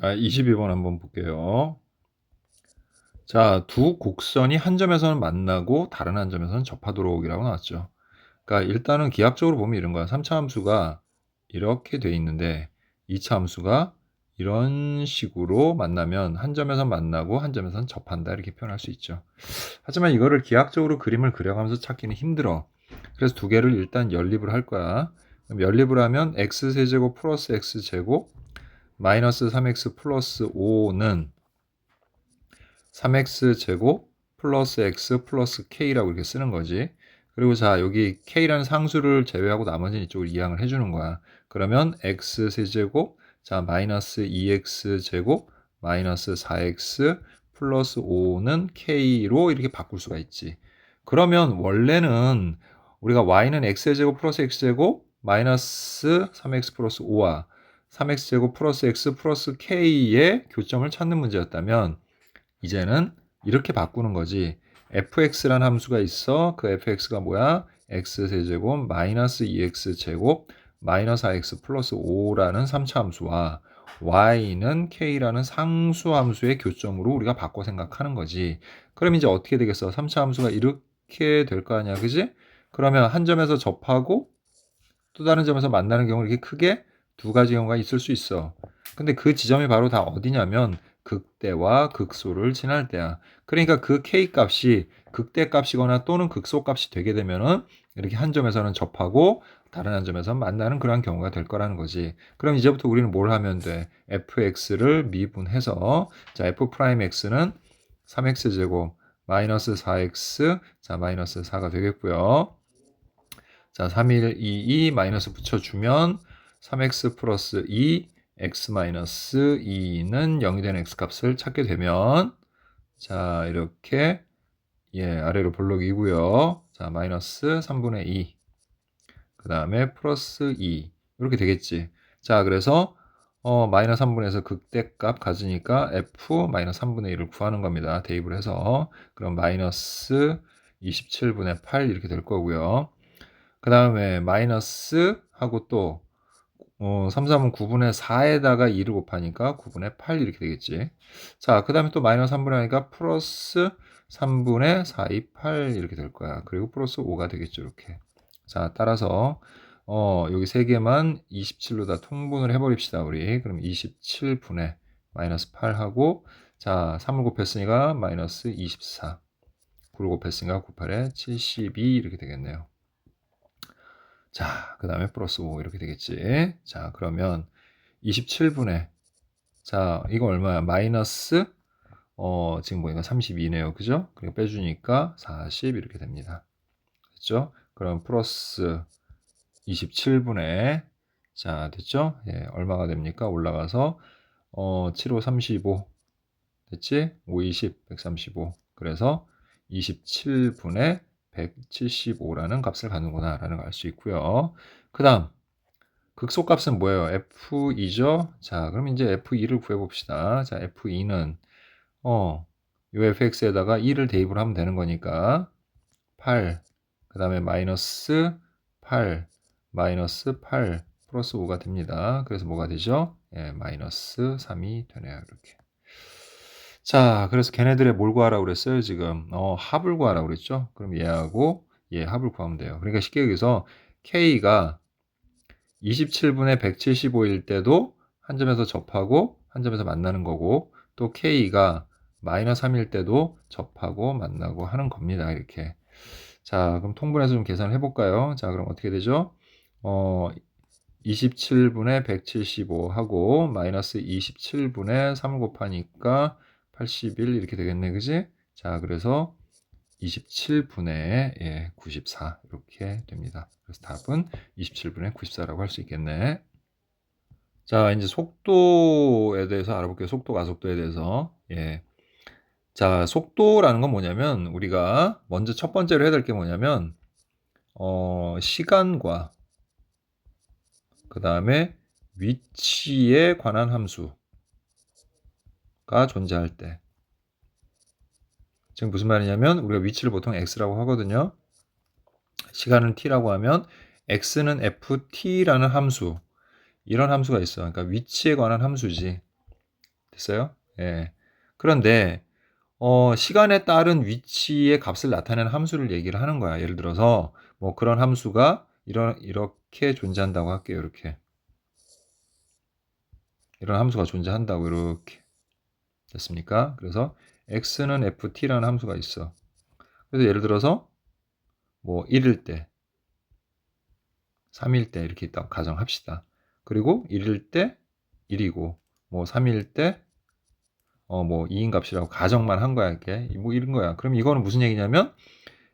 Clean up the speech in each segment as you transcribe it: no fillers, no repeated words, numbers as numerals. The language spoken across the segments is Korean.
22번 한번 볼게요. 자, 두 곡선이 한 점에서는 만나고 다른 한 점에서는 접하도록이라고 나왔죠. 그러니까 일단은 기하학적으로 보면 이런 거야. 3차 함수가 이렇게 돼 있는데 2차 함수가 이런 식으로 만나면 한 점에서 만나고 한 점에서는 접한다 이렇게 표현할 수 있죠. 하지만 이거를 기하학적으로 그림을 그려가면서 찾기는 힘들어. 그래서 두 개를 일단 연립을 할 거야. 그럼 연립을 하면 x세제곱 플러스 x제곱 마이너스 3x 플러스 5는 3x제곱 플러스 x 플러스 k라고 이렇게 쓰는 거지. 그리고 자, 여기 k라는 상수를 제외하고 나머지는 이쪽으로 이항을 해주는 거야. 그러면 x세제곱, 자, 마이너스 2x제곱, 마이너스 4x 플러스 5는 k로 이렇게 바꿀 수가 있지. 그러면 원래는 우리가 y는 x제곱 플러스 x제곱, 마이너스 3x 플러스 5와 3x제곱 플러스 x 플러스 k의 교점을 찾는 문제였다면 이제는 이렇게 바꾸는 거지. fx라는 함수가 있어. 그 fx가 뭐야? x세제곱 마이너스 2x제곱 마이너스 4x 플러스 5라는 3차 함수와 y는 k라는 상수 함수의 교점으로 우리가 바꿔 생각하는 거지. 그럼 이제 어떻게 되겠어? 3차 함수가 이렇게 될 거 아니야. 그지? 그러면 한 점에서 접하고 또 다른 점에서 만나는 경우 이렇게 크게 두 가지 경우가 있을 수 있어. 근데 그 지점이 바로 다 어디냐면 극대와 극소를 지날 때야. 그러니까 그 k 값이 극대 값이거나 또는 극소 값이 되게 되면은 이렇게 한 점에서는 접하고 다른 한 점에서 만나는 그러한 경우가 될 거라는 거지. 그럼 이제부터 우리는 뭘 하면 돼? fx를 미분해서 자 f 프라임 x는 3x 제곱 마이너스 4x 자 마이너스 4가 되겠고요. 자, 3, 1, 2, 2 마이너스 붙여주면 3x 플러스 2, x 마이너스 2는 0이 되는 x 값을 찾게 되면 자, 이렇게 아래로 볼록이고요. 자, 마이너스 3분의 2. 그 다음에 플러스 2. 이렇게 되겠지. 자, 그래서 마이너스 3분에서 극대값 가지니까 f 마이너스 3분의 1을 구하는 겁니다. 대입을 해서. 그럼 마이너스 27분의 8 이렇게 될 거고요. 그 다음에 마이너스 하고 또 3, 3은 9분의 4에다가 2를 곱하니까 9분의 8 이렇게 되겠지. 자, 그 다음에 또 마이너스 3분의 하니까 플러스 3분의 4, 2, 8 이렇게 될 거야. 그리고 플러스 5가 되겠죠. 이렇게. 자, 따라서 여기 세 개만 27로 다 통분을 해버립시다. 우리. 그럼 27분의 마이너스 8하고 자, 3을 곱했으니까 마이너스 24. 9를 곱했으니까 9, 8에 72 이렇게 되겠네요. 자, 그 다음에 플러스 5 이렇게 되겠지. 자, 그러면 27분의 자, 이거 얼마야? 마이너스 지금 보니까 32네요. 그죠? 그리고 빼주니까 40 이렇게 됩니다. 됐죠? 그럼 플러스 27분의 자, 됐죠? 예, 얼마가 됩니까? 올라가서 7, 5, 35 됐지? 5, 20, 135 그래서 27분의 175라는 값을 갖는구나 라는 걸 알 수 있고요. 그 다음 극소값은 뭐예요? F2죠? 자, 그럼 이제 F2를 구해봅시다. 자, F2는, 요 fx에다가 2를 대입을 하면 되는 거니까, 8, 그 다음에 마이너스 8, 마이너스 8, 플러스 5가 됩니다. 그래서 뭐가 되죠? 예, 마이너스 3이 되네요. 이렇게. 자, 그래서 걔네들의 뭘 구하라고 그랬어요, 지금? 합을 구하라고 그랬죠? 그럼 얘하고 얘 합을 구하면 돼요. 그러니까 쉽게 여기서 K가 27분의 175일 때도 한 점에서 접하고 한 점에서 만나는 거고 또 K가 마이너스 3일 때도 접하고 만나고 하는 겁니다. 이렇게. 자, 그럼 통분해서 좀 계산을 해볼까요? 자, 그럼 어떻게 되죠? 27분의 175 하고 마이너스 27분의 3을 곱하니까 81 이렇게 되겠네. 그지? 자, 그래서 27분의 94 이렇게 됩니다. 그래서 답은 27분의 94라고 할 수 있겠네. 자, 이제 속도에 대해서 알아볼게요. 속도, 가속도에 대해서. 예. 자, 속도라는 건 뭐냐면 우리가 먼저 첫 번째로 해야 될 게 뭐냐면 시간과 그 다음에 위치에 관한 함수가 존재할 때. 지금 무슨 말이냐면 우리가 위치를 보통 x라고 하거든요. 시간은 t라고 하면 x는 ft라는 함수 이런 함수가 있어. 그러니까 위치에 관한 함수지. 됐어요? 예. 그런데 시간에 따른 위치의 값을 나타내는 함수를 얘기를 하는 거야. 예를 들어서 뭐 그런 함수가 이렇게 존재한다고 할게요. 이렇게. 이런 함수가 존재한다고 이렇게. 됐습니까? 그래서 x는 ft라는 함수가 있어. 그래서 예를 들어서 뭐 1일 때, 3일 때 이렇게 있다고 가정합시다. 그리고 1일 때 1이고 뭐 3일 때 뭐 2인 값이라고 가정만 한 거야. 이렇게. 뭐 이런 거야. 그럼 이거는 무슨 얘기냐면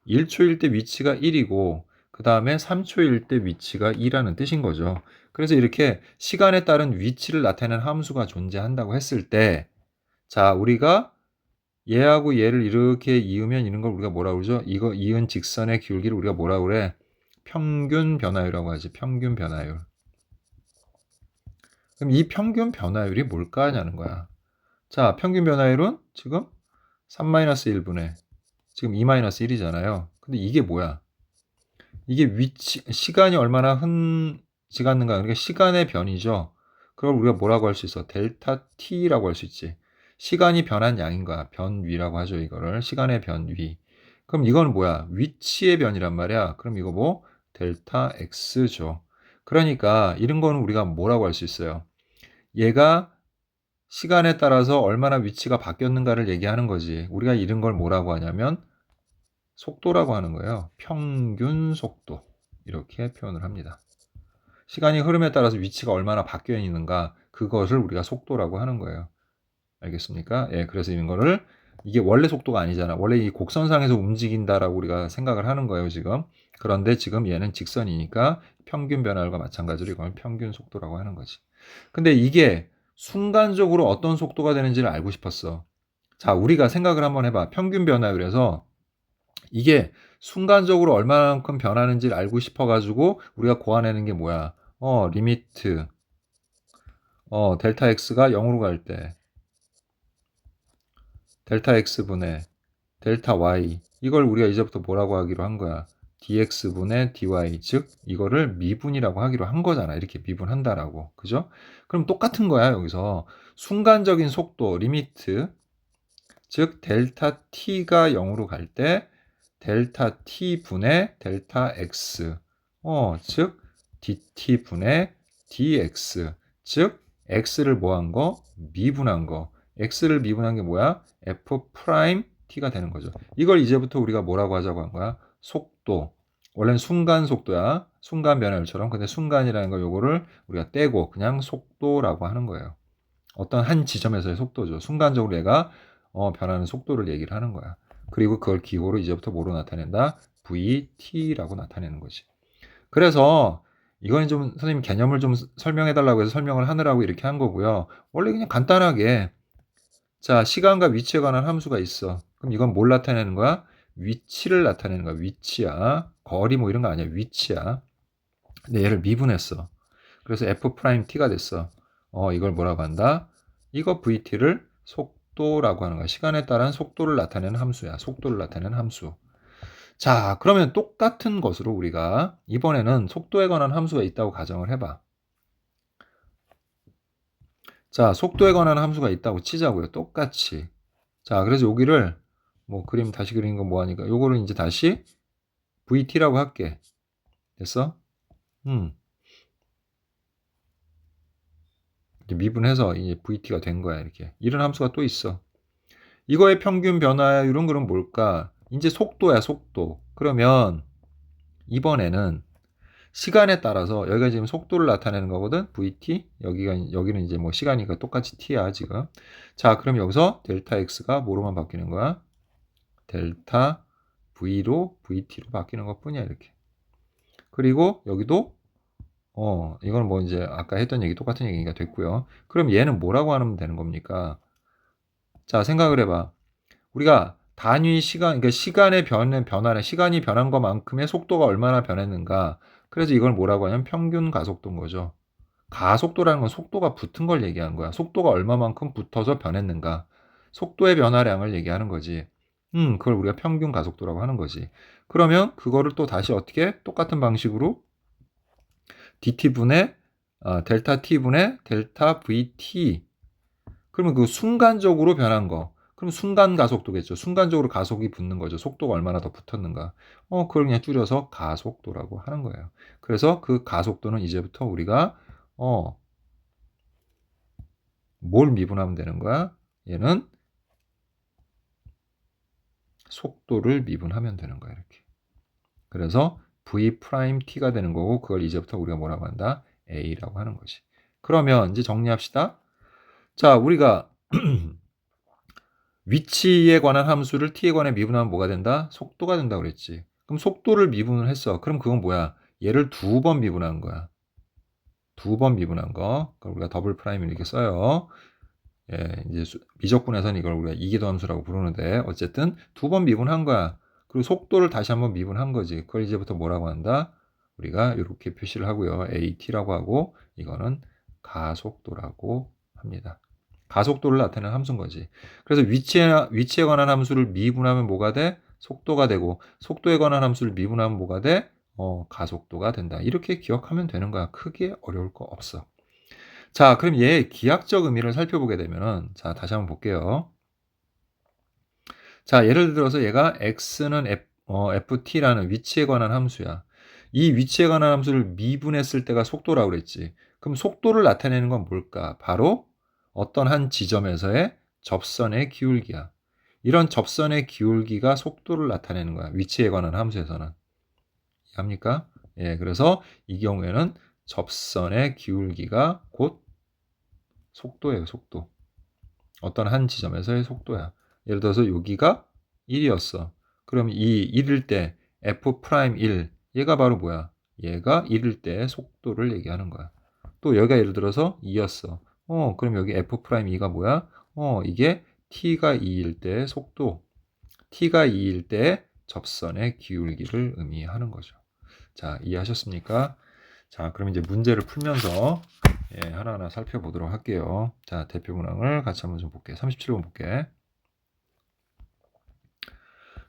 1초일 때 위치가 1이고 그 다음에 3초일 때 위치가 2라는 뜻인 거죠. 그래서 이렇게 시간에 따른 위치를 나타내는 함수가 존재한다고 했을 때 자, 우리가 얘하고 얘를 이렇게 이으면 이런 걸 우리가 뭐라고 그러죠? 이거 이은 직선의 기울기를 우리가 뭐라고 그래? 평균 변화율이라고 하지. 평균 변화율. 그럼 이 평균 변화율이 뭘까 하냐는 거야. 자, 평균 변화율은 지금 3-1분의 지금 2-1이잖아요. 근데 이게 뭐야? 이게 시간이 얼마나 지갔는가. 그러니까 시간의 변이죠. 그걸 우리가 뭐라고 할 수 있어? 델타 t라고 할 수 있지. 시간이 변한 양인 거야. 변위라고 하죠. 이거를. 시간의 변위. 그럼 이건 뭐야? 위치의 변이란 말이야. 그럼 이거 뭐? 델타 x죠. 그러니까 이런 거는 우리가 뭐라고 할 수 있어요? 얘가 시간에 따라서 얼마나 위치가 바뀌었는가를 얘기하는 거지. 우리가 이런 걸 뭐라고 하냐면 속도라고 하는 거예요. 평균 속도. 이렇게 표현을 합니다. 시간이 흐름에 따라서 위치가 얼마나 바뀌어 있는가 그것을 우리가 속도라고 하는 거예요. 알겠습니까? 예, 그래서 이런 거를 이게 원래 속도가 아니잖아. 원래 이 곡선상에서 움직인다라고 우리가 생각을 하는 거예요, 지금. 그런데 지금 얘는 직선이니까 평균 변화율과 마찬가지로 이걸 평균 속도라고 하는 거지. 근데 이게 순간적으로 어떤 속도가 되는지를 알고 싶었어. 자, 우리가 생각을 한번 해봐. 평균 변화율에서 이게 순간적으로 얼마만큼 변하는지를 알고 싶어가지고 우리가 고안해낸 게 뭐야? 리미트 델타 x가 0으로 갈 때 델타 x분의 델타 y 이걸 우리가 이제부터 뭐라고 하기로 한 거야? dx분의 dy 즉 이거를 미분이라고 하기로 한 거잖아. 이렇게 미분한다라고. 그죠? 그럼 똑같은 거야. 여기서 순간적인 속도 리미트 즉 델타 t가 0으로 갈 때 델타 t분의 델타 x 즉 dt 분의 dx 즉 x를 뭐한 거? 미분한 거. x를 미분한 게 뭐야? f 프라임 t가 되는 거죠. 이걸 이제부터 우리가 뭐라고 하자고 한 거야? 속도. 원래는 순간 속도야. 순간 변화율처럼. 근데 순간이라는 거 요거를 우리가 떼고 그냥 속도라고 하는 거예요. 어떤 한 지점에서의 속도죠. 순간적으로 얘가 변하는 속도를 얘기를 하는 거야. 그리고 그걸 기호로 이제부터 뭐로 나타낸다? VT라고 나타내는 거지. 그래서 이거는 좀 선생님 개념을 좀 설명해 달라고 해서 설명을 하느라고 이렇게 한 거고요. 원래 그냥 간단하게 자, 시간과 위치에 관한 함수가 있어. 그럼 이건 뭘 나타내는 거야? 위치를 나타내는 거야. 위치야. 거리 뭐 이런 거 아니야. 위치야. 근데 얘를 미분했어. 그래서 F'T가 됐어. 이걸 뭐라고 한다? 이거 VT를 속도라고 하는 거야. 시간에 따른 속도를 나타내는 함수야. 속도를 나타내는 함수. 자, 그러면 똑같은 것으로 우리가 이번에는 속도에 관한 함수가 있다고 가정을 해봐. 자, 속도에 관한 함수가 있다고 치자고요. 똑같이. 자, 그래서 여기를 뭐 그림 다시 그리는 건 뭐하니까 요거를 이제 다시 VT라고 할게. 됐어? 이제 미분해서 이제 VT가 된 거야. 이렇게. 이런 함수가 또 있어. 이거의 평균 변화율은 그럼 뭘까? 이제 속도야, 속도. 그러면 이번에는 시간에 따라서 여기가 지금 속도를 나타내는 거거든. VT. 여기는 이제 뭐 시간이니까 똑같이 T야, 지금. 자, 그럼 여기서 델타 X가 뭐로만 바뀌는 거야? 델타 V로 VT로 바뀌는 것뿐이야, 이렇게. 그리고 여기도 이건 뭐 이제 아까 했던 얘기 똑같은 얘기가 됐고요. 그럼 얘는 뭐라고 하면 되는 겁니까? 자, 생각을 해봐. 우리가 단위 시간, 그러니까 시간의 변화는 시간이 변한 것만큼의 속도가 얼마나 변했는가. 그래서 이걸 뭐라고 하냐면 평균 가속도인 거죠. 가속도라는 건 속도가 붙은 걸 얘기한 거야. 속도가 얼마만큼 붙어서 변했는가. 속도의 변화량을 얘기하는 거지. 그걸 우리가 평균 가속도라고 하는 거지. 그러면 그거를 또 다시 어떻게 똑같은 방식으로 dt분의 델타 t분의 델타 vt 그러면 그 순간적으로 변한 거. 그럼 순간 가속도겠죠. 순간적으로 가속이 붙는 거죠. 속도가 얼마나 더 붙었는가. 그걸 그냥 줄여서 가속도라고 하는 거예요. 그래서 그 가속도는 이제부터 우리가 뭘 미분하면 되는 거야? 얘는 속도를 미분하면 되는 거야, 이렇게. 그래서 v 프라임 t가 되는 거고, 그걸 이제부터 우리가 뭐라고 한다? a라고 하는 거지. 그러면 이제 정리합시다. 자, 우리가 위치에 관한 함수를 t에 관해 미분하면 뭐가 된다? 속도가 된다고 그랬지. 그럼 속도를 미분을 했어. 그럼 그건 뭐야? 얘를 두 번 미분한 거야. 두 번 미분한 거. 그걸 우리가 더블 프라임을 이렇게 써요. 예, 이제 미적분에서는 이걸 우리가 이기도함수라고 부르는데, 어쨌든 두 번 미분한 거야. 그리고 속도를 다시 한번 미분한 거지. 그걸 이제부터 뭐라고 한다? 우리가 이렇게 표시를 하고요. AT라고 하고, 이거는 가속도라고 합니다. 가속도를 나타내는 함수인 거지. 그래서 위치에 관한 함수를 미분하면 뭐가 돼? 속도가 되고, 속도에 관한 함수를 미분하면 뭐가 돼? 가속도가 된다. 이렇게 기억하면 되는 거야. 크게 어려울 거 없어. 자, 그럼 얘의 기하적 의미를 살펴보게 되면은, 자, 다시 한번 볼게요. 자, 예를 들어서 얘가 x는 ft라는 위치에 관한 함수야. 이 위치에 관한 함수를 미분했을 때가 속도라고 그랬지. 그럼 속도를 나타내는 건 뭘까? 바로 어떤 한 지점에서의 접선의 기울기야. 이런 접선의 기울기가 속도를 나타내는 거야. 위치에 관한 함수에서는. 이해합니까? 예, 그래서 이 경우에는 접선의 기울기가 곧 속도예요, 속도. 어떤 한 지점에서의 속도야. 예를 들어서 여기가 1이었어. 그럼 이 1일 때 f'1 얘가 바로 뭐야? 얘가 1일 때 속도를 얘기하는 거야. 또 여기가 예를 들어서 2였어. 그럼 여기 f'2가 뭐야? 이게 t가 2일 때 속도. t가 2일 때 접선의 기울기를 의미하는 거죠. 자, 이해하셨습니까? 자, 그럼 이제 문제를 풀면서 하나하나 살펴보도록 할게요. 자, 대표 문항을 같이 한번 좀 볼게요. 37번 볼게.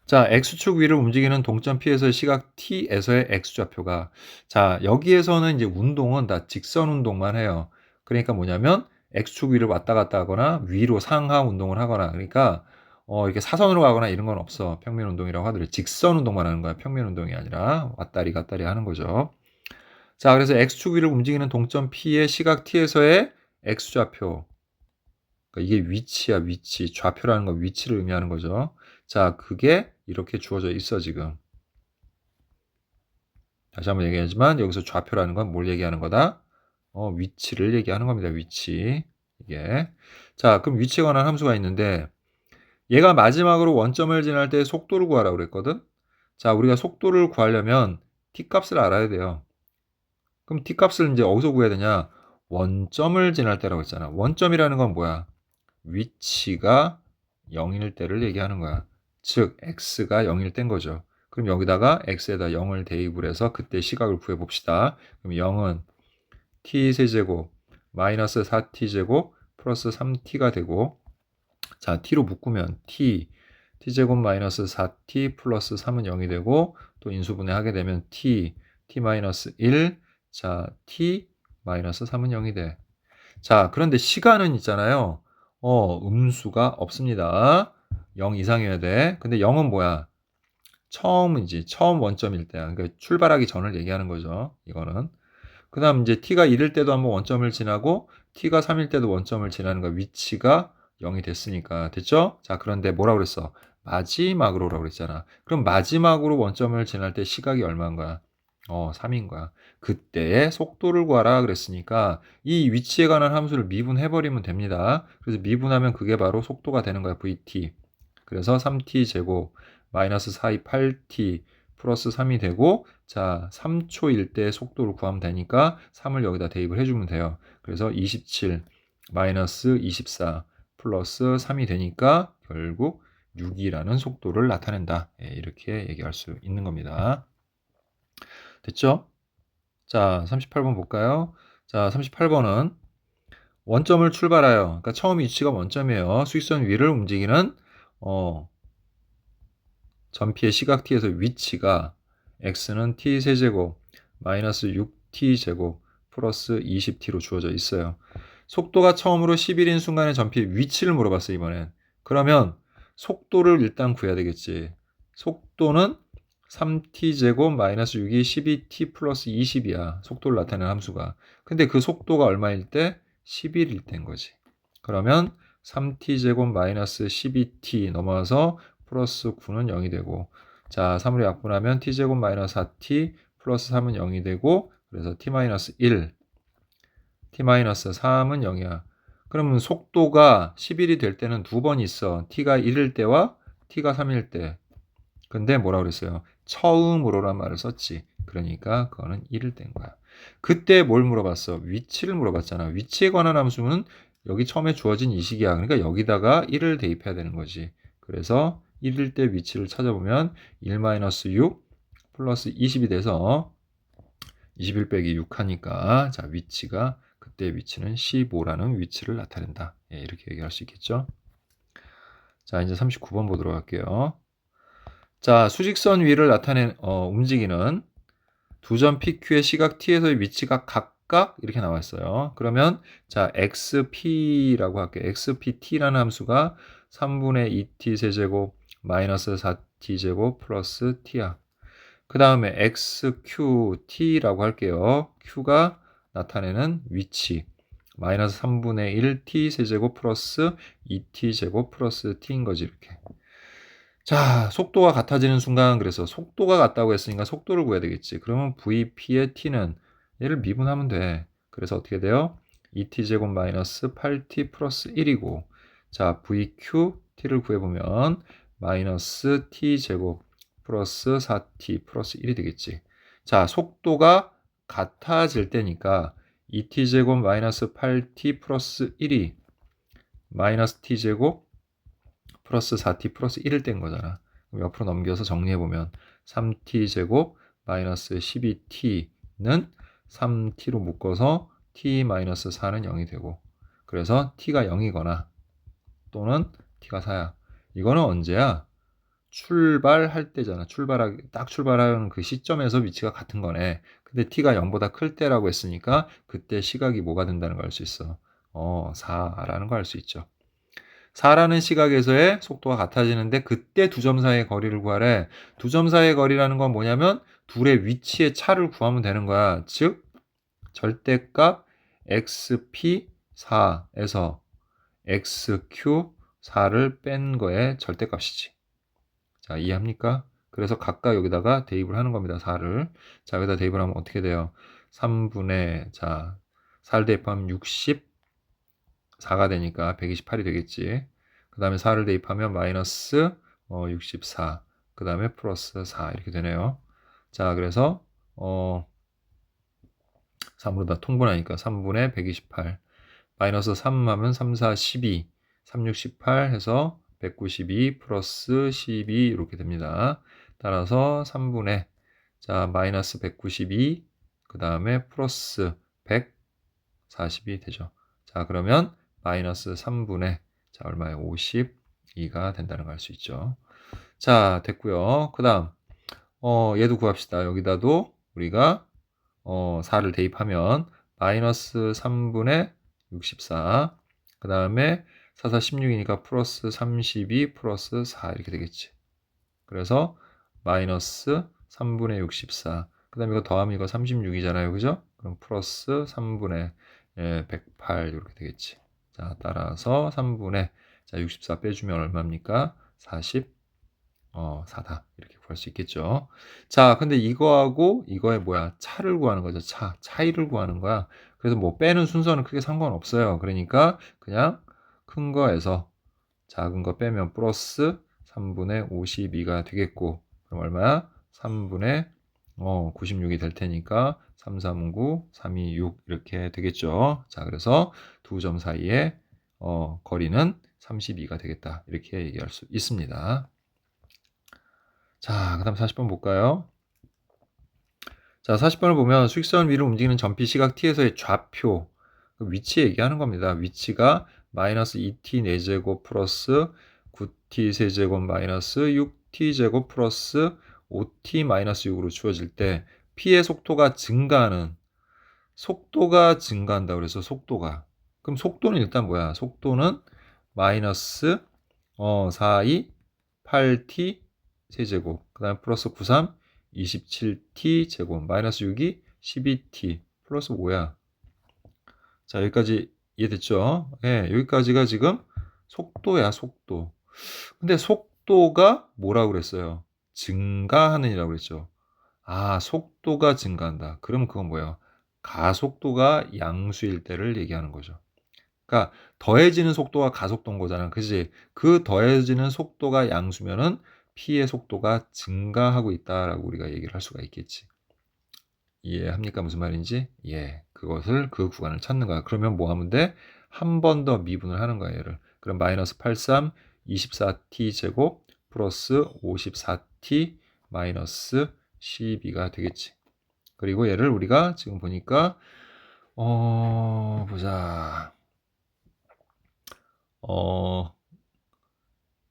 자, x축 위를 움직이는 동점 P에서의 시각 T에서의 x좌표가, 자, 여기에서는 이제 운동은 다 직선 운동만 해요. 그러니까 뭐냐면 x축 위를 왔다 갔다 하거나 위로 상하 운동을 하거나, 그러니까 이렇게 사선으로 가거나 이런 건 없어. 평면 운동이라고 하더라도 직선 운동만 하는 거야. 평면 운동이 아니라 왔다리 갔다리 하는 거죠. 자, 그래서 x축 위를 움직이는 동점 P의 시각 T에서의 x좌표. 그러니까 이게 위치야, 위치. 좌표라는 건 위치를 의미하는 거죠. 자, 그게 이렇게 주어져 있어, 지금. 다시 한번 얘기하지만 여기서 좌표라는 건 뭘 얘기하는 거다? 위치를 얘기하는 겁니다. 위치. 이게. 자, 그럼 위치에 관한 함수가 있는데 얘가 마지막으로 원점을 지날 때 속도를 구하라고 그랬거든. 자, 우리가 속도를 구하려면 t값을 알아야 돼요. 그럼 t값을 이제 어디서 구해야 되냐? 원점을 지날 때라고 했잖아. 원점이라는 건 뭐야? 위치가 0일 때를 얘기하는 거야. 즉 x가 0일 때인 거죠. 그럼 여기다가 x에다 0을 대입을 해서 그때 시각을 구해 봅시다. 그럼 0은 t 세제곱 마이너스 4t제곱 플러스 3t가 되고, 자, t로 묶으면 t제곱 마이너스 4t 플러스 3은 0이 되고, 또 인수분해 하게 되면 t 마이너스 1, 자, t 마이너스 3은 0이 돼. 자, 그런데 시간은 있잖아요. 음수가 없습니다. 0 이상이어야 돼. 근데 0은 뭐야? 처음이지. 처음 원점일 때야. 그러니까 출발하기 전을 얘기하는 거죠. 이거는. 그 다음 이제 t가 1일 때도 한번 원점을 지나고 t가 3일 때도 원점을 지나는 거, 위치가 0이 됐으니까. 됐죠? 자, 그런데 뭐라고 그랬어? 마지막으로라고 그랬잖아. 그럼 마지막으로 원점을 지날 때 시각이 얼마인 거야? 3인 거야. 그때의 속도를 구하라 그랬으니까 이 위치에 관한 함수를 미분해버리면 됩니다. 그래서 미분하면 그게 바로 속도가 되는 거야. vt. 그래서 3t 제곱 마이너스 4이 8t 플러스 3이 되고, 자, 3초일 때 속도를 구하면 되니까 3을 여기다 대입을 해주면 돼요. 그래서 27 마이너스 24 플러스 3이 되니까 결국 6이라는 속도를 나타낸다. 이렇게 얘기할 수 있는 겁니다. 됐죠? 자, 38번 볼까요? 자, 38번은 원점을 출발하여, 그러니까 처음 위치가 원점이에요. 수익선 위를 움직이는 전피의 시각 t에서 위치가 x는 t 세제곱 마이너스 6t 제곱 플러스 20t로 주어져 있어요. 속도가 처음으로 11인 순간의 전피의 위치를 물어봤어, 이번엔. 그러면 속도를 일단 구해야 되겠지. 속도는 3t제곱 마이너스 6이 12t 플러스 20이야. 속도를 나타내는 함수가. 근데 그 속도가 얼마일 때? 11일 때인 거지. 그러면 3t제곱 마이너스 12t 넘어와서 플러스 9는 0이 되고, 자, 3으로 약분하면 t제곱 마이너스 4t 플러스 3은 0이 되고, 그래서 t 마이너스 1, t 마이너스 3은 0이야. 그러면 속도가 11이 될 때는 두 번 있어. t가 1일 때와 t가 3일 때. 근데 뭐라 그랬어요? 처음으로란 말을 썼지. 그러니까 그거는 1일 때인 거야. 그때 뭘 물어봤어? 위치를 물어봤잖아. 위치에 관한 함수는 여기 처음에 주어진 이 식이야. 그러니까 여기다가 1을 대입해야 되는 거지. 그래서 1일 때 위치를 찾아보면 1-6 플러스 20이 돼서 21 빼기 6 하니까, 자, 위치가 그때 위치는 15라는 위치를 나타낸다. 예, 이렇게 얘기할 수 있겠죠. 자, 이제 39번 보도록 할게요. 자, 수직선 위를 움직이는 두 점 PQ의 시각 T에서의 위치가 각각 이렇게 나와 있어요. 그러면 자, XP라고 할게요. XPT라는 함수가 3분의 2T 세제곱 마이너스 4T 제곱 플러스 T야. 그 다음에 XQT라고 할게요. Q가 나타내는 위치. 마이너스 3분의 1T 세제곱 플러스 2T 제곱 플러스 T인 거지, 이렇게. 자, 속도가 같아지는 순간, 그래서 속도가 같다고 했으니까 속도를 구해야 되겠지. 그러면 VP의 T는 얘를 미분하면 돼. 그래서 어떻게 돼요? 2T제곱 마이너스 8T 플러스 1이고, 자, VQ T를 구해보면 마이너스 T제곱 플러스 4T 플러스 1이 되겠지. 자, 속도가 같아질 때니까 2T제곱 마이너스 8T 플러스 1이 마이너스 T제곱 플러스 4t 플러스 1을 뗀 거잖아. 그럼 옆으로 넘겨서 정리해보면 3t제곱 마이너스 12t는 3t로 묶어서 t 마이너스 4는 0이 되고, 그래서 t가 0이거나 또는 t가 4야. 이거는 언제야? 출발할 때잖아. 딱 출발하는 그 시점에서 위치가 같은 거네. 근데 t가 0보다 클 때라고 했으니까 그때 시각이 뭐가 된다는 걸 알 수 있어. 4라는 거 알 수 있죠. 4라는 시각에서의 속도가 같아지는데 그때 두 점 사이의 거리를 구하래. 두 점 사이의 거리라는 건 뭐냐면 둘의 위치의 차를 구하면 되는 거야. 즉 절대값 XP4에서 XQ4를 뺀 거의 절대값이지. 자, 이해합니까? 그래서 각각 여기다가 대입을 하는 겁니다. 4를. 자, 여기다 대입을 하면 어떻게 돼요? 3분의, 자, 4를 대입하면 64가 되니까 128이 되겠지. 그 다음에 4를 대입하면 마이너스 64, 그 다음에 플러스 4 이렇게 되네요. 자, 그래서 3으로 다 통분하니까 3분의 128 마이너스 3 하면 3, 4, 12 3, 6, 18 해서 192 플러스 12 이렇게 됩니다. 따라서 3분의 자 마이너스 192 그 다음에 플러스 140이 되죠. 자, 그러면 마이너스 3분의 자 얼마에 52가 된다는 걸 알 수 있죠. 자, 됐고요. 그 다음 얘도 구합시다. 여기다도 우리가 4를 대입하면 마이너스 3분의 64, 그 다음에 4, 4, 16이니까 플러스 32 플러스 4 이렇게 되겠지. 그래서 마이너스 3분의 64, 그 다음에 이거 더하면 이거 36이잖아요. 그죠? 그럼 플러스 3분의 108 이렇게 되겠지. 자, 따라서 3분의 자 64 빼주면 얼마입니까? 44다. 이렇게 구할 수 있겠죠. 자, 근데 이거하고 이거의 차를 구하는 거죠. 차이를 구하는 거야. 그래서 뭐 빼는 순서는 크게 상관없어요. 그러니까 그냥 큰 거에서 작은 거 빼면 플러스 3분의 52가 되겠고, 그럼 얼마야? 3분의 96이 될 테니까 3, 3, 9, 3, 2, 6 이렇게 되겠죠. 자, 그래서 두 점 사이의 거리는 32가 되겠다. 이렇게 얘기할 수 있습니다. 자, 그 다음 40번 볼까요? 자, 40번을 보면 수직선 위를 움직이는 전피 시각 T에서의 좌표, 그 위치 얘기하는 겁니다. 위치가 마이너스 2T 4제곱 플러스 9T 세제곱 마이너스 6T 제곱 플러스 5T 마이너스 6으로 주어질 때 P의 속도가 증가한다. 그래서 속도가 그럼 속도는 일단 뭐야? 속도는 마이너스 42 8t 세제곱 그 다음에 플러스 93 27t 제곱 마이너스 62 12t 플러스 뭐야? 자 여기까지 이해됐죠? 예, 여기까지가 지금 속도야 속도. 근데 속도가 뭐라고 그랬어요? 증가하는 이라고 그랬죠. 아 속도가 증가한다. 그럼 그건 뭐예요? 가속도가 양수일 때를 얘기하는 거죠. 그러니까 더해지는 속도가 가속도인 거잖아. 그지? 그 더해지는 속도가 양수면은 P의 속도가 증가하고 있다라고 우리가 얘기를 할 수가 있겠지. 이해합니까? 무슨 말인지? 예. 그것을 그 구간을 찾는 거야. 그러면 뭐 하면 돼? 한 번 더 미분을 하는 거야, 얘를. 그럼 마이너스 83 24t 제곱 플러스 54t 마이너스 12가 되겠지. 그리고 얘를 우리가 지금 보니까 보자.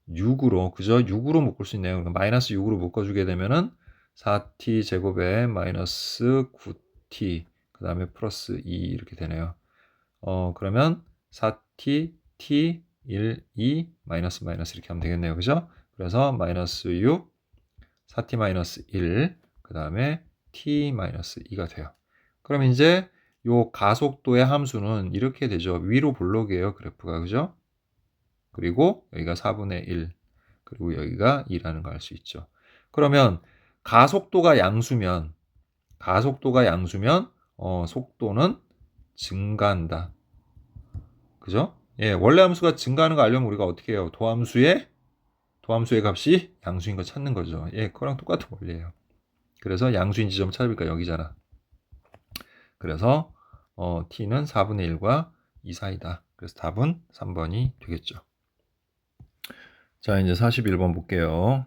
6으로 그죠? 6으로 묶을 수 있네요. 그러니까 마이너스 6으로 묶어주게 되면은 4t 제곱에 마이너스 9t 그 다음에 플러스 2 이렇게 되네요. 그러면 4t t 1 2 마이너스 이렇게 하면 되겠네요. 그죠? 그래서 마이너스 6 4t 마이너스 1 그 다음에 t 마이너스 2가 돼요. 그럼 이제 요 가속도의 함수는 이렇게 되죠. 위로 볼록이에요. 그래프가 그죠? 그리고 여기가 4분의 1 그리고 여기가 2라는 걸 알 수 있죠. 그러면 가속도가 양수면 속도는 증가한다. 그죠? 예, 원래 함수가 증가하는 거 알려면 우리가 어떻게 해요? 도함수의 값이 양수인 거 찾는 거죠. 예, 그거랑 똑같은 원리예요. 그래서 양수인 지점 찾아보니까 여기잖아. 그래서 t는 4분의 1과 2 사이다. 그래서 답은 3번이 되겠죠. 자, 이제 41번 볼게요.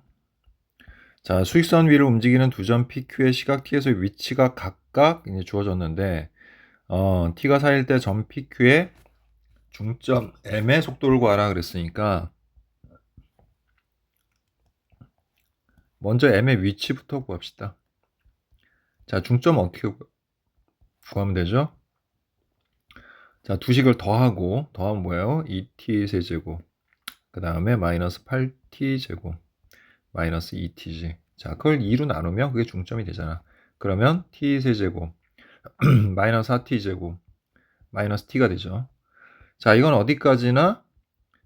자, 수익선 위를 움직이는 두 점 PQ의 시각 T에서 위치가 각각 이제 주어졌는데, T가 4일 때 점 PQ의 중점 M의 속도를 구하라 그랬으니까, 먼저 M의 위치부터 구합시다. 자, 중점 어떻게 구하면 되죠? 자, 두 식을 더하면 뭐예요? 2t 세제곱. 그 다음에 마이너스 8t 제곱. 마이너스 2t지. 자, 그걸 2로 나누면 그게 중점이 되잖아. 그러면 t 세제곱 마이너스 4t 제곱 마이너스 t가 되죠. 자, 이건 어디까지나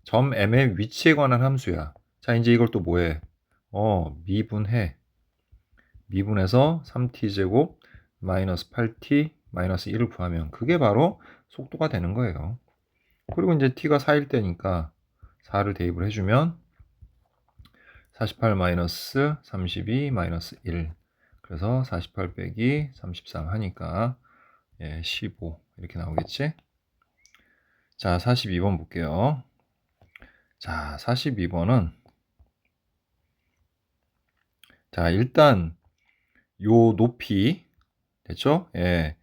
점 M의 위치에 관한 함수야. 자, 이제 이걸 또 뭐해? 미분해. 미분해서 3t 제곱 마이너스 8t 마이너스 1을 구하면 그게 바로 속도가 되는 거예요. 그리고 이제 t가 4일 때니까 4를 대입을 해주면 48 마이너스 32 마이너스 1 그래서 48 빼기 33 하니까 15 이렇게 나오겠지. 자 42번 볼게요. 자 42번은 자 일단 요 높이 됐죠? 예.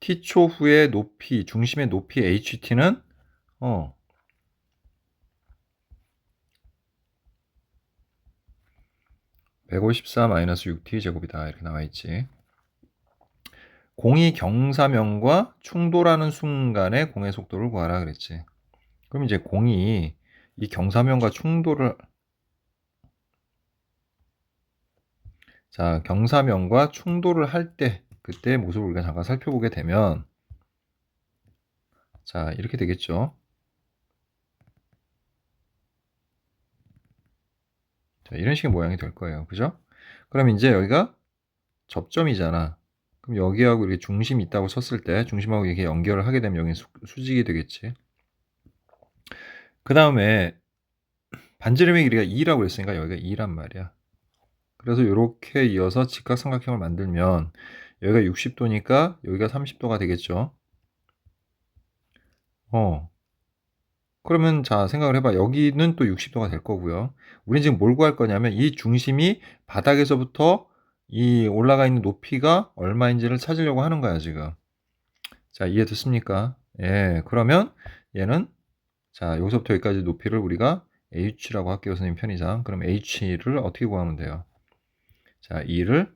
t초 후의 높이 중심의 높이 ht는 154 마이너스 6t 제곱이다 이렇게 나와 있지. 공이 경사면과 충돌하는 순간에 공의 속도를 구하라 그랬지. 그럼 이제 공이 이 경사면과 경사면과 충돌을 할 때 그때 모습을 우리가 잠깐 살펴보게 되면 자 이렇게 되겠죠. 자 이런 식의 모양이 될 거예요. 그죠? 그럼 이제 여기가 접점이잖아. 그럼 여기하고 이렇게 중심이 있다고 쳤을 때 중심하고 이렇게 연결을 하게 되면 여기 수직이 되겠지. 그 다음에 반지름의 길이가 2라고 했으니까 여기가 2란 말이야. 그래서 이렇게 이어서 직각삼각형을 만들면 여기가 60도니까 여기가 30도가 되겠죠. 그러면 자 생각을 해봐. 여기는 또 60도가 될 거고요. 우린 지금 뭘 구할 거냐면 이 중심이 바닥에서부터 이 올라가 있는 높이가 얼마인지를 찾으려고 하는 거야 지금. 자 이해됐습니까? 예. 그러면 얘는 자 여기서부터 여기까지 높이를 우리가 h라고 할게요 선생님 편의상. 그럼 h를 어떻게 구하면 돼요? 자 2를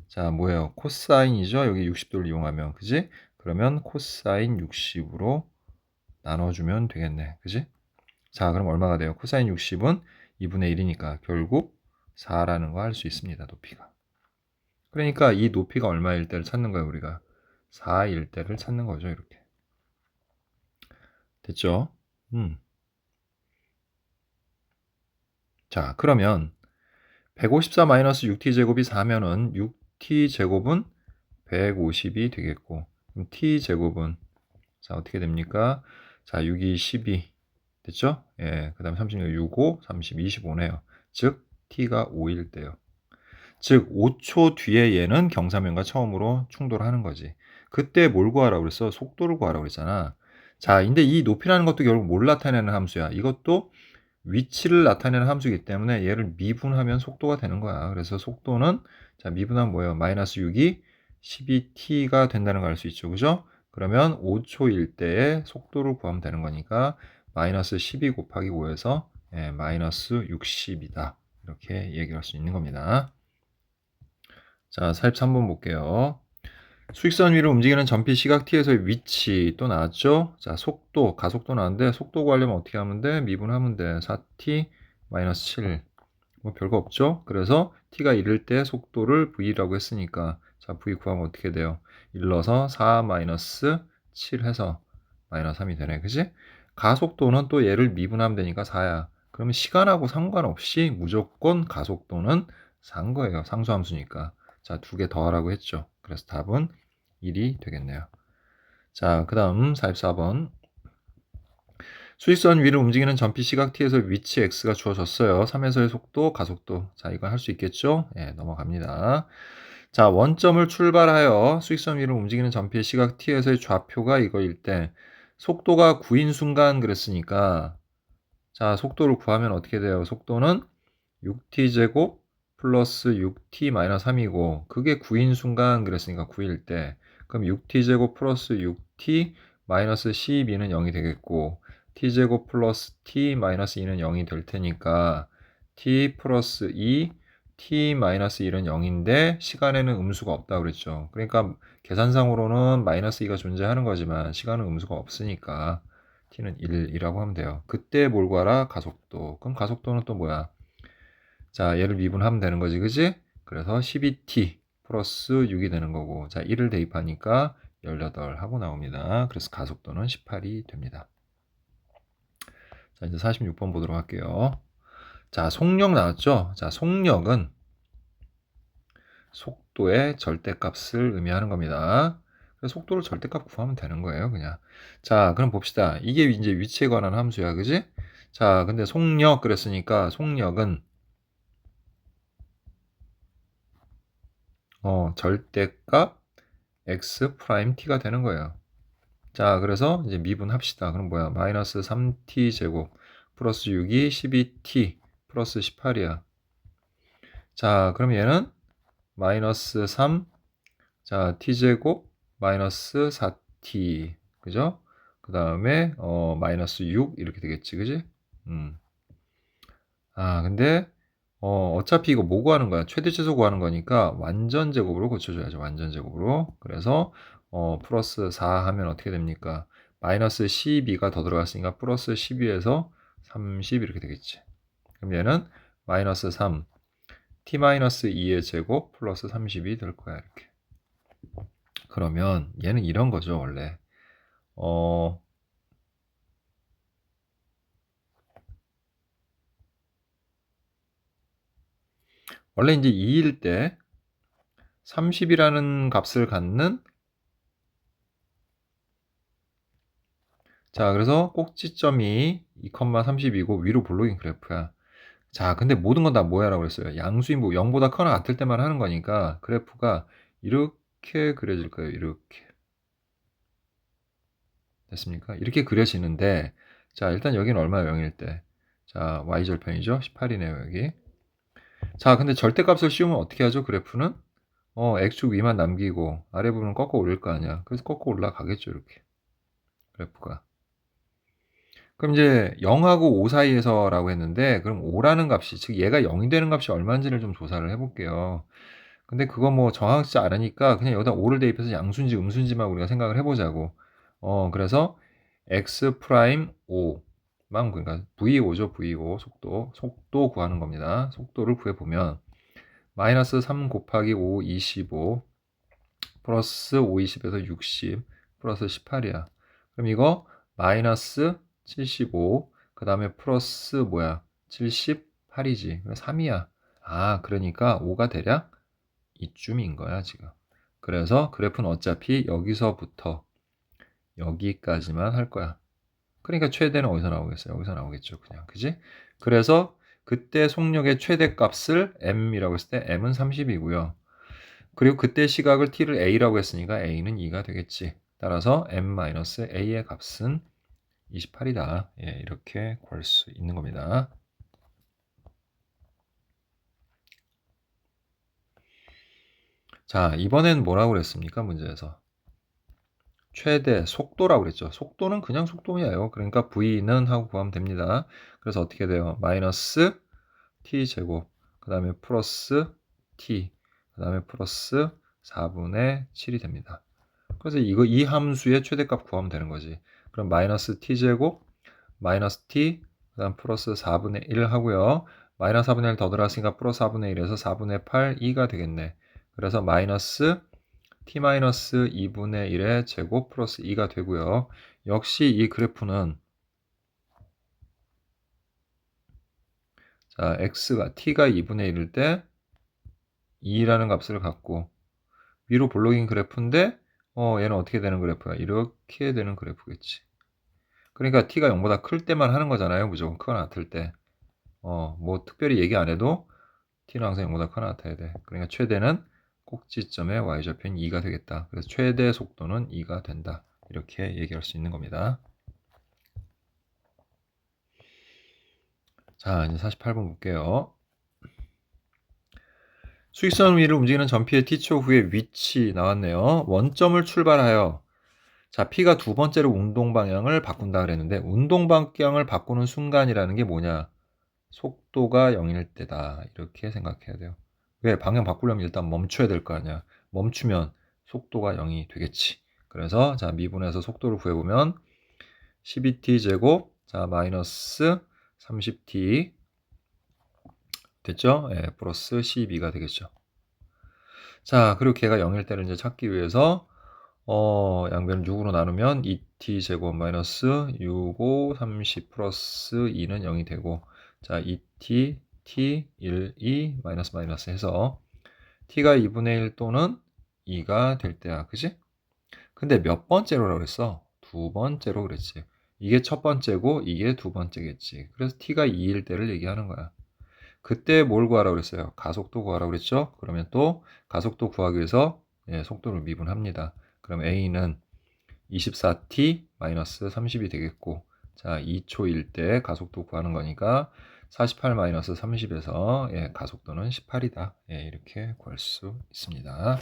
자 뭐예요? 코사인이죠. 여기 60도를 이용하면 그지? 그러면 코사인 60으로 나눠주면 되겠네. 그지? 자, 그럼 얼마가 돼요? 코사인 60은 2분의 1이니까 결국 4라는 거 할 수 있습니다. 높이가. 그러니까 이 높이가 얼마일 때를 찾는 거예요, 우리가. 4일 때를 찾는 거죠, 이렇게. 됐죠? 자, 그러면 154-6t 제곱이 4면은 6t 제곱은 150이 되겠고, 그럼 t 제곱은 자, 어떻게 됩니까? 자, 6이 12 됐죠? 예, 그 다음에 36, 6, 5, 30, 25네요. 즉, t가 5일 때요. 즉 5초 뒤에 얘는 경사면과 처음으로 충돌하는 거지. 그때 뭘 구하라고 그랬어? 속도를 구하라고 그랬잖아. 자, 근데 이 높이라는 것도 결국 뭘 나타내는 함수야? 이것도 위치를 나타내는 함수이기 때문에 얘를 미분하면 속도가 되는 거야. 그래서 속도는 자, 미분하면 뭐예요? 마이너스 6이 12t가 된다는 걸 알 수 있죠. 그죠? 그러면 5초일 때의 속도를 구하면 되는 거니까 마이너스 12 곱하기 5에서 예, 마이너스 60이다. 이렇게 얘기할 수 있는 겁니다. 자, 43번 볼게요. 수직선 위를 움직이는 전피 시각 t에서의 위치 또 나왔죠? 자, 속도, 가속도 나왔는데 속도 구하려면 어떻게 하면 돼? 미분하면 돼. 4t 7. 뭐 별거 없죠? 그래서 t가 이럴 때 속도를 v라고 했으니까 자, v 구하면 어떻게 돼요? 일러서 4 7 해서 마이너스 3이 되네. 그지? 가속도는 또 얘를 미분하면 되니까 4야. 그러면 시간하고 상관없이 무조건 가속도는 4인 거예요. 상수함수니까. 자, 두 개 더하라고 했죠. 그래서 답은 1이 되겠네요. 자, 그 다음 44번. 수직선 위를 움직이는 전피 시각 t에서 위치 x가 주어졌어요. 3에서의 속도, 가속도. 자, 이건 할 수 있겠죠? 예, 넘어갑니다. 자, 원점을 출발하여 수직선 위를 움직이는 전피의 시각 t에서의 좌표가 이거일 때 속도가 9인 순간 그랬으니까 자, 속도를 구하면 어떻게 돼요? 속도는 6t제곱 플러스 6t-3이고 그게 9인 순간 그랬으니까 9일 때 그럼 6t제곱 플러스 6t 마이너스 12는 0이 되겠고 t제곱 플러스 t-2는 0이 될 테니까 t 플러스 2 t-1은 0인데 시간에는 음수가 없다고 그랬죠. 그러니까 계산상으로는 마이너스 2가 존재하는 거지만 시간은 음수가 없으니까 t는 1이라고 하면 돼요. 그때 뭘 구하라? 가속도. 그럼 가속도는 또 뭐야? 자, 얘를 미분하면 되는 거지, 그지? 그래서 12t 플러스 6이 되는 거고, 자, 1을 대입하니까 18 하고 나옵니다. 그래서 가속도는 18이 됩니다. 자, 이제 46번 보도록 할게요. 자, 속력 나왔죠? 자, 속력은 속도의 절대값을 의미하는 겁니다. 그래서 속도를 절대값 구하면 되는 거예요, 그냥. 자, 그럼 봅시다. 이게 이제 위치에 관한 함수야, 그지? 자, 근데 속력 그랬으니까 속력은 절대값 x 프라임 t가 되는 거예요. 자, 그래서 이제 미분합시다. 그럼 뭐야? 마이너스 3t 제곱 플러스 6이 12t 플러스 18이야. 자, 그럼 얘는 마이너스 3, 자, t 제곱 마이너스 4t, 그죠? 그 다음에 마이너스 6 이렇게 되겠지, 그지? 근데 어차피 이거 뭐 구하는 거야? 최대 최소 구하는 거니까 완전 제곱으로 고쳐줘야죠. 완전 제곱으로. 그래서 플러스 4 하면 어떻게 됩니까? 마이너스 12가 더 들어갔으니까 플러스 12에서 30 이렇게 되겠지. 그럼 얘는 마이너스 3 t-2의 제곱 플러스 30이 될 거야. 이렇게. 그러면 얘는 이런 거죠. 원래. 어, 원래 이제 2일 때 30이라는 값을 갖는 자, 그래서 꼭지점이 2,32고 위로 볼록인 그래프야. 자, 근데 모든 건 다 뭐야라고 그랬어요? 양수인 뭐 0보다 커나 같을 때만 하는 거니까 그래프가 이렇게 그려질 거예요. 이렇게. 됐습니까? 이렇게 그려지는데 자, 일단 여기는 얼마예요? 0일 때. 자, y절편이죠? 18이네요, 여기. 자, 근데 절대값을 씌우면 어떻게 하죠? 그래프는? x축 위만 남기고 아래 부분은 꺾어 올릴 거 아니야. 그래서 꺾어 올라가겠죠, 이렇게. 그래프가. 그럼 이제 0하고 5 사이에서라고 했는데 그럼 5라는 값이 즉 얘가 0이 되는 값이 얼마인지를 좀 조사를 해볼게요. 근데 그거 뭐 정확하지 않으니까 그냥 여기다 5를 대입해서 양수인지 음수인지만 우리가 생각을 해보자고. 그래서 x 프라임 5만 그러니까 v5죠. v5 속도 구하는 겁니다. 속도를 구해보면 마이너스 3 곱하기 5 25 플러스 5 20에서 60 플러스 18이야. 그럼 이거 마이너스 75 그 다음에 플러스 뭐야 78이지. 3이야. 아 그러니까 5가 대략 이쯤인 거야 지금. 그래서 그래프는 어차피 여기서부터 여기까지만 할 거야. 그러니까 최대는 어디서 나오겠어요? 여기서 나오겠죠. 그냥. 그지? 그래서 그때 속력의 최대값을 m이라고 했을 때 m은 30이고요. 그리고 그때 시각을 t를 a라고 했으니까 a는 2가 되겠지. 따라서 m-a의 값은 28이다. 예, 이렇게 구할 수 있는 겁니다. 자, 이번엔 뭐라고 그랬습니까? 문제에서. 최대 속도라고 그랬죠. 속도는 그냥 속도예요. 그러니까 v는 하고 구하면 됩니다. 그래서 어떻게 돼요? 마이너스 t제곱 그 다음에 플러스 t 그 다음에 플러스 4분의 7이 됩니다. 그래서 이 함수의 최대값 구하면 되는 거지. 그럼 마이너스 t제곱 마이너스 t 그 다음 플러스 4분의 1 하고요. 마이너스 4분의 1 더 들어갔으니까 플러스 4분의 1에서 4분의 8 2가 되겠네. 그래서 마이너스 t-2분의 1의 제곱 플러스 2가 되고요. 역시 이 그래프는 자 x가 t가 2분의 1일 때 2라는 값을 갖고 위로 볼록인 그래프인데 얘는 어떻게 되는 그래프야? 이렇게 되는 그래프겠지. 그러니까 t가 0보다 클 때만 하는 거잖아요. 무조건 크거나 같을 때. 뭐 특별히 얘기 안 해도 t는 항상 0보다 크거나 같아야 돼. 그러니까 최대는 꼭지점의 y좌표인 2가 되겠다. 그래서 최대 속도는 2가 된다. 이렇게 얘기할 수 있는 겁니다. 자, 이제 48번 볼게요. 수직선 위를 움직이는 전피의 t초 후의 위치 나왔네요. 원점을 출발하여 자, P가 두 번째로 운동 방향을 바꾼다 그랬는데 운동 방향을 바꾸는 순간이라는 게 뭐냐? 속도가 0일 때다. 이렇게 생각해야 돼요. 왜? 방향 바꾸려면 일단 멈춰야 될 거 아니야. 멈추면 속도가 0이 되겠지. 그래서 자, 미분해서 속도를 구해보면 12t 제곱 자, 마이너스 30t 됐죠? 예, 플러스 12가 되겠죠. 자, 그리고 걔가 0일 때를 이제 찾기 위해서 양변을 6으로 나누면 2t 제곱 마이너스 6, 5, 30 플러스 2는 0이 되고 자 2t, t, 1, 2 마이너스 마이너스 해서 t가 2분의 1 또는 2가 될 때야. 그지? 근데 몇 번째로라고 그랬어? 두 번째로 그랬지. 이게 첫 번째고 이게 두 번째겠지. 그래서 t가 2일 때를 얘기하는 거야. 그때 뭘 구하라고 그랬어요? 가속도 구하라고 그랬죠? 그러면 또 가속도 구하기 위해서 속도를 미분합니다. 그럼 a는 24t-30이 되겠고 자 2초일 때 가속도 구하는 거니까 48-30에서 가속도는 18이다. 이렇게 구할 수 있습니다.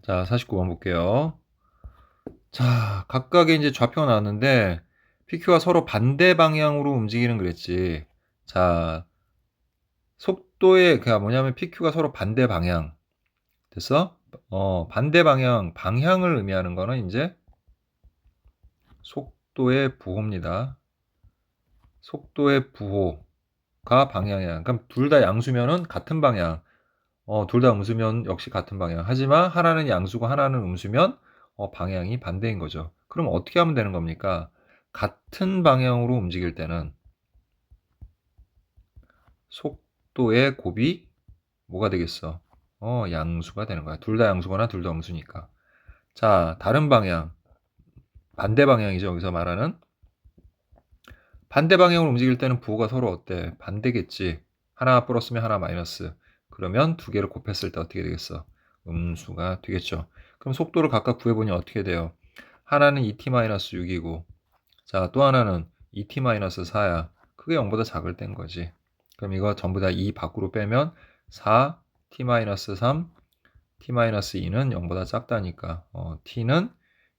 자 49번 볼게요. 자 각각의 이제 좌표가 나왔는데 PQ가 서로 반대 방향으로 움직이는 그랬지. 자 속도의 그가 뭐냐면 PQ가 서로 반대 방향 됐어? 반대 방향을 의미하는 거는 이제 속도의 부호입니다. 속도의 부호가 방향이야. 그럼 둘 다 양수면은 같은 방향. 둘 다 음수면 역시 같은 방향. 하지만 하나는 양수고 하나는 음수면 방향이 반대인 거죠. 그럼 어떻게 하면 되는 겁니까? 같은 방향으로 움직일 때는 속도의 곱이 뭐가 되겠어? 양수가 되는 거야. 둘 다 양수거나 둘 다 음수니까. 자, 다른 방향. 반대 방향이죠. 여기서 말하는. 반대 방향으로 움직일 때는 부호가 서로 어때? 반대겠지. 하나 플러스면 하나 마이너스. 그러면 두 개를 곱했을 때 어떻게 되겠어? 음수가 되겠죠. 그럼 속도를 각각 구해보니 어떻게 돼요? 하나는 2t-6이고 자, 또 하나는 2t-4야. 그게 0보다 작을 땐 거지. 그럼 이거 전부 다 2 밖으로 빼면 4t-3, t-2는 0보다 작다니까 t는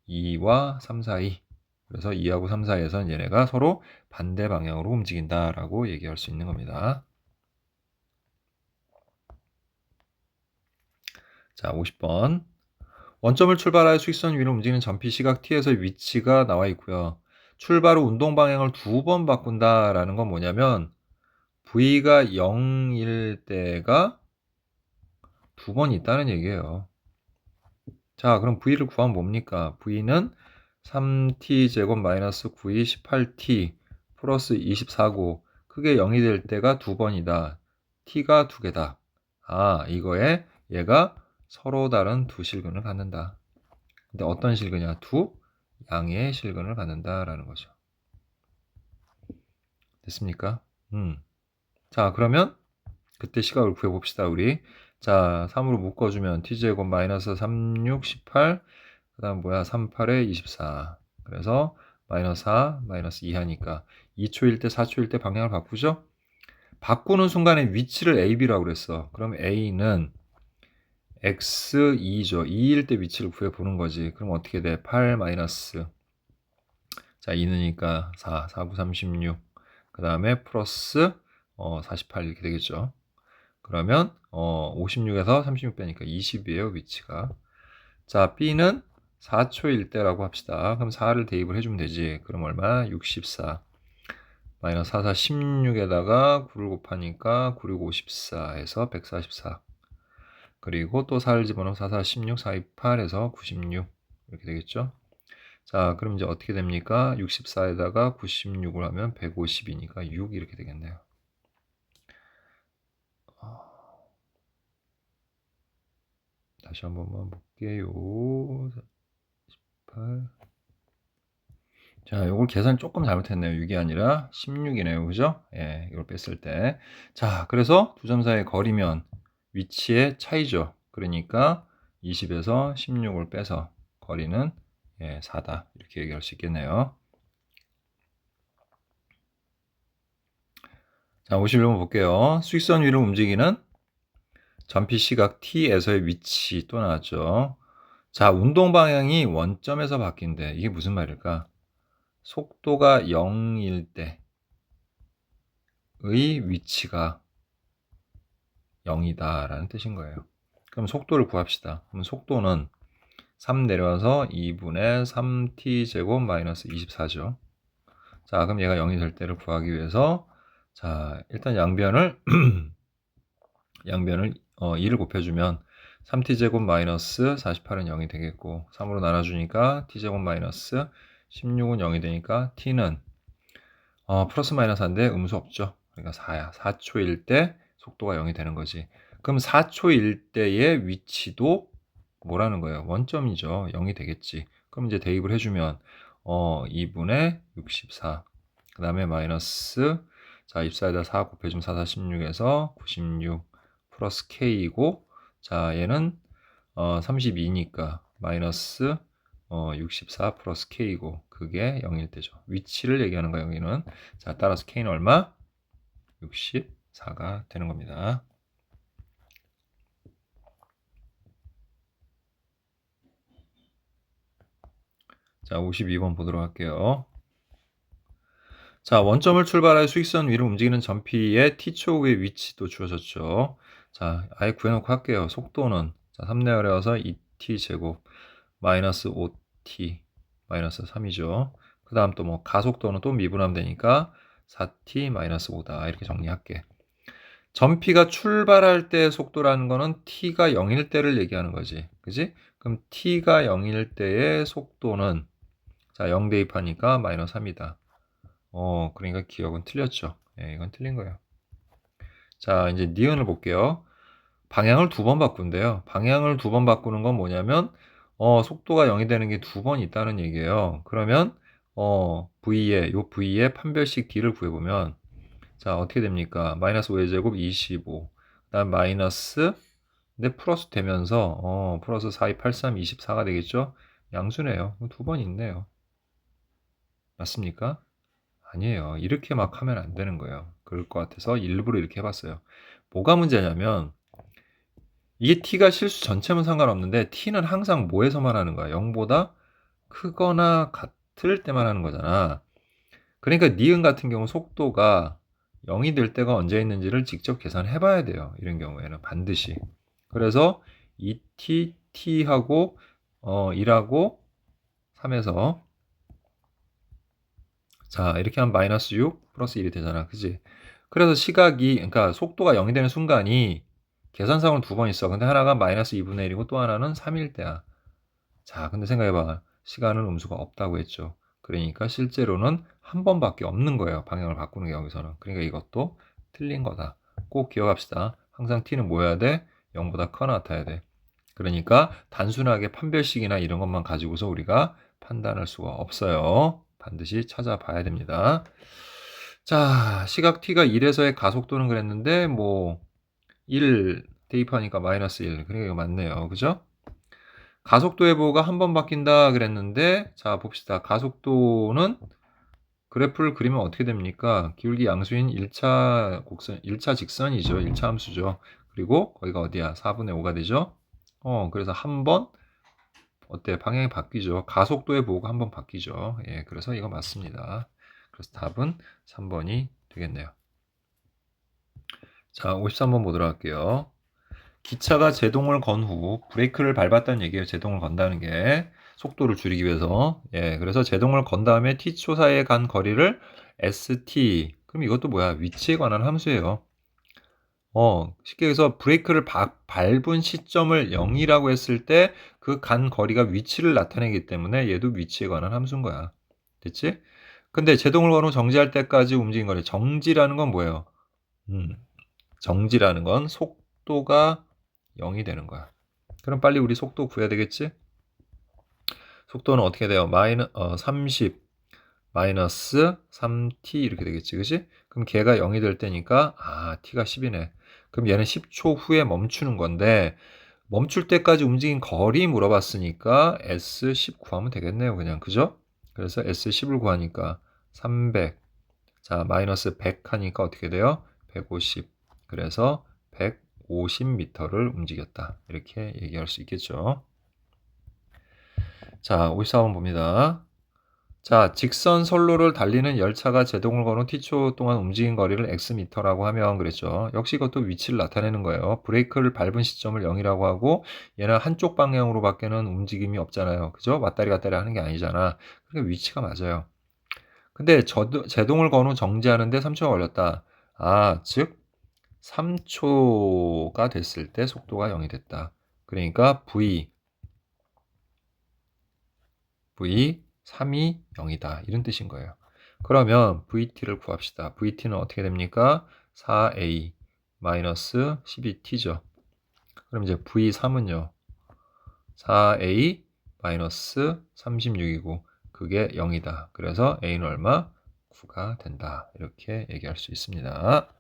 2와 3 사이. 그래서 2하고 3 사이에서는 얘네가 서로 반대 방향으로 움직인다라고 얘기할 수 있는 겁니다. 자, 50번. 원점을 출발하여 수익선 위로 움직이는 점피 시각 t에서의 위치가 나와 있고요. 출발 후 운동 방향을 2번 바꾼다라는 건 뭐냐면 v가 0일 때가 2번 있다는 얘기예요. 자, 그럼 v를 구하면 뭡니까? v는 3t제곱 마이너스 9이 18t 플러스 24고 그게 0이 될 때가 2번이다. t가 2개다. 아, 이거에 얘가 서로 다른 두 실근을 갖는다. 근데 어떤 실근이야? 두 양의 실근을 갖는다라는 거죠. 됐습니까? 자, 그러면 그때 시각을 구해봅시다, 우리. 자, 3으로 묶어주면 t제곱 마이너스 36, 18, 그 다음 뭐야? 38에 24. 그래서 마이너스 4, 마이너스 2 하니까 2초일 때, 4초일 때 방향을 바꾸죠? 바꾸는 순간에 위치를 AB라고 그랬어. 그럼 A는 X2죠. 2일 때 위치를 구해보는 거지. 그럼 어떻게 돼? 8 마이너스. 자, 2느니까 4, 4, 9, 36. 그 다음에 플러스 48 이렇게 되겠죠. 그러면 56에서 36 빼니까 20이에요, 위치가. 자, B는 4초일 때라고 합시다. 그럼 4를 대입을 해주면 되지. 그럼 얼마? 64. 마이너스 4, 4, 16에다가 9를 곱하니까 9, 6, 54에서 144. 그리고 또 4를 집어넣으면 4, 4, 16, 4, 2, 8에서 96. 이렇게 되겠죠. 자, 그럼 이제 어떻게 됩니까? 64에다가 96을 하면 150이니까 6 이렇게 되겠네요. 다시 한 번만 볼게요. 18. 자, 요걸 계산 조금 잘못했네요. 6이 아니라 16이네요. 그죠? 예, 이걸 뺐을 때. 자, 그래서 두 점 사이의 거리면 위치의 차이죠. 그러니까 20에서 16을 빼서 거리는 4다. 이렇게 얘기할 수 있겠네요. 자, 51번 볼게요. 수익선 위를 움직이는 점피 시각 t에서의 위치 또 나왔죠. 자, 운동 방향이 원점에서 바뀐대. 이게 무슨 말일까? 속도가 0일 때의 위치가 0이다라는 뜻인 거예요. 그럼 속도를 구합시다. 그럼 속도는 3 내려와서 2분의 3t 제곱 마이너스 24죠. 자, 그럼 얘가 0이 될 때를 구하기 위해서 자, 일단 양변을 2를 곱해주면 3t제곱 마이너스 48은 0이 되겠고 3으로 나눠주니까 t제곱 마이너스 16은 0이 되니까 t는 플러스 마이너스 한데 음수 없죠. 그러니까 4야. 4초일 때 속도가 0이 되는 거지. 그럼 4초일 때의 위치도 뭐라는 거예요? 원점이죠. 0이 되겠지. 그럼 이제 대입을 해주면 2분의 64. 그 다음에 마이너스 자 24에다 4 곱해주면 4, 4, 16에서 96 플러스 K이고 자 얘는 32니까 마이너스 64 플러스 K이고 그게 0일 때죠. 위치를 얘기하는 거예요. 여기는. 자 따라서 K는 얼마? 64가 되는 겁니다. 자 52번 보도록 할게요. 자, 원점을 출발하여 수익선 위로 움직이는 점피의 t초의 위치도 주어졌죠. 자, 아예 구해놓고 할게요. 속도는 자, 3 내려와서 2t 제곱 마이너스 5t 마이너스 3이죠. 그 다음 또 뭐 가속도는 또 미분하면 되니까 4t 마이너스 5다. 이렇게 정리할게. 점피가 출발할 때 속도라는 거는 t가 0일 때를 얘기하는 거지. 그지? 그럼 t가 0일 때의 속도는 자, 0 대입하니까 마이너스 3이다. 그러니까 기억은 틀렸죠. 예, 이건 틀린 거예요. 자, 이제 니은을 볼게요. 방향을 2번 바꾼대요. 방향을 2번 바꾸는 건 뭐냐면, 속도가 0이 되는 게 2번 있다는 얘기예요. 그러면, 요 V의 판별식 D를 구해보면, 자, 어떻게 됩니까? 마이너스 5의 제곱 25. 그 다음 마이너스, 근데 플러스 되면서, 플러스 4, 2, 8, 3, 24가 되겠죠? 양수네요. 2번 있네요. 맞습니까? 아니에요. 이렇게 막 하면 안 되는 거예요. 그럴 것 같아서 일부러 이렇게 해봤어요. 뭐가 문제냐면 이게 t가 실수 전체면 상관없는데 t는 항상 뭐에서만 하는 거야? 0보다 크거나 같을 때만 하는 거잖아. 그러니까 니은 같은 경우 속도가 0이 될 때가 언제 있는지를 직접 계산해 봐야 돼요. 이런 경우에는 반드시. 그래서 2t, t하고 2하고 3에서 자 이렇게 하면 마이너스 6 플러스 1이 되잖아. 그지? 그래서 시각이 그러니까 속도가 0이 되는 순간이 계산상으로 두 번 있어. 근데 하나가 마이너스 2분의 1이고 또 하나는 3일 때야. 자 근데 생각해봐. 시간은 음수가 없다고 했죠. 그러니까 실제로는 한 번밖에 없는 거예요. 방향을 바꾸는 게 여기서는. 그러니까 이것도 틀린 거다. 꼭 기억합시다. 항상 t는 뭐여야 돼? 0보다 커 나타야 돼. 그러니까 단순하게 판별식이나 이런 것만 가지고서 우리가 판단할 수가 없어요. 반드시 찾아봐야 됩니다. 자, 시각 t가 1에서의 가속도는 그랬는데 뭐 1 대입하니까 마이너스 1. 그러니까 이거 맞네요. 그죠? 가속도의 보호가 한 번 바뀐다 그랬는데 자 봅시다. 가속도는 그래프를 그리면 어떻게 됩니까? 기울기 양수인 1차 곡선, 1차 직선이죠. 1차 함수죠. 그리고 거기가 어디야? 4분의 5가 되죠. 그래서 한 번 어때? 방향이 바뀌죠. 가속도의 보호가 한 번 바뀌죠. 예, 그래서 이거 맞습니다. 그래서 답은 3번이 되겠네요. 자, 53번 보도록 할게요. 기차가 제동을 건 후 브레이크를 밟았다는 얘기예요. 제동을 건다는 게 속도를 줄이기 위해서. 예, 그래서 제동을 건 다음에 t초 사이에 간 거리를 st. 그럼 이것도 뭐야? 위치에 관한 함수예요. 쉽게 해서 브레이크를 밟은 시점을 0이라고 했을 때 그 간 거리가 위치를 나타내기 때문에 얘도 위치에 관한 함수인 거야. 됐지? 근데 제동을 건 후 정지할 때까지 움직인 거리. 정지라는 건 뭐예요? 정지라는 건 속도가 0이 되는 거야. 그럼 빨리 우리 속도 구해야 되겠지? 속도는 어떻게 돼요? 30 마이너스 3t 이렇게 되겠지. 그지? 그럼 걔가 0이 될 때니까 t가 10이네. 그럼 얘는 10초 후에 멈추는 건데 멈출 때까지 움직인 거리 물어봤으니까 S10 구하면 되겠네요. 그냥. 그죠? 그래서 S10을 구하니까 300. 자, 마이너스 100 하니까 어떻게 돼요? 150. 그래서 150m를 움직였다. 이렇게 얘기할 수 있겠죠. 자, 54번 봅니다. 자, 직선 선로를 달리는 열차가 제동을 건 후 t초 동안 움직인 거리를 xm라고 하면 그랬죠. 역시 이것도 위치를 나타내는 거예요. 브레이크를 밟은 시점을 0이라고 하고 얘는 한쪽 방향으로 밖에는 움직임이 없잖아요. 그죠? 왔다리 갔다리 하는 게 아니잖아. 그러니까 위치가 맞아요. 근데 제동을 건 후 정지하는데 3초가 걸렸다. 즉 3초가 됐을 때 속도가 0이 됐다. 그러니까 v 3이 0이다. 이런 뜻인 거예요. 그러면 VT를 구합시다. VT는 어떻게 됩니까? 4A 마이너스 12T죠. 그럼 이제 V3은요. 4A 마이너스 36이고 그게 0이다. 그래서 A는 얼마? 9가 된다. 이렇게 얘기할 수 있습니다.